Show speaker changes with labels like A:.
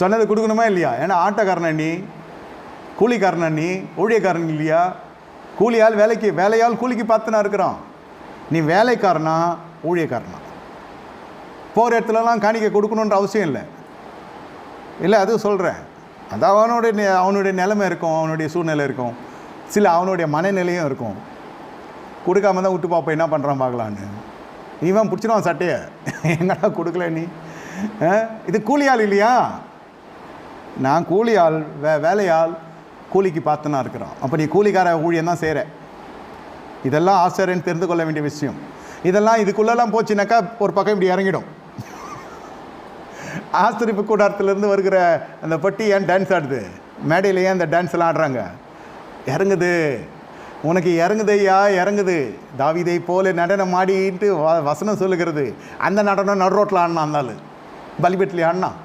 A: சொன்னது கொடுக்கணுமா இல்லையா? ஏன்னா ஆட்டக்காரன் நீ, கூலிக்காரன் நீ, ஊழியக்காரன் இல்லையா? கூலியால் வேலையால் கூலிக்கு பார்த்துனா இருக்கிறான். நீ வேலைக்காரனா ஊழியக்காரனா? போகிற இடத்துலலாம் காணிக்கை கொடுக்கணுன்ற அவசியம் இல்லை. அது சொல்கிறேன். அது அவனுடைய நிலைமை இருக்கும், அவனுடைய சூழ்நிலை இருக்கும், சில அவனுடைய மனநிலையும் இருக்கும். கொடுக்காம தான் விட்டு பார்ப்போம் என்ன பண்ணுறான் பார்க்கலான்னு. இவன் பிடிச்சிடுவான் சட்டையை, எங்கடா கொடுக்கல நீ? இது கூலியால் இல்லையா? நான் கூலியால் வேலையால் கூலிக்கு பார்த்துனா இருக்கிறான். அப்போ நீ கூலிக்கார ஊழியம் தான் செய்கிற. இதெல்லாம் ஆசிரியர்னு தெரிந்து கொள்ள வேண்டிய விஷயம். இதெல்லாம் இதுக்குள்ளெல்லாம் போச்சுனாக்கா ஒரு பக்கம் இப்படி இறங்கிடும். ஆசிரிப்பு கூடாரத்துலேருந்து வருகிற அந்த பட்டி ஏன் டான்ஸ் ஆடுது? மேடையில் ஏன் அந்த டான்ஸ்லாம் ஆடுறாங்க? இறங்குது, உனக்கு இறங்குது ஐயா, இறங்குது. தாவீதை போல நடனம் ஆடிட்டு வசனம் சொல்லுகிறது. அந்த நடனம் நடு ரோட்டில் ஆடினான், அந்த ஆள் பலிபீடத்தில் ஆடினான்.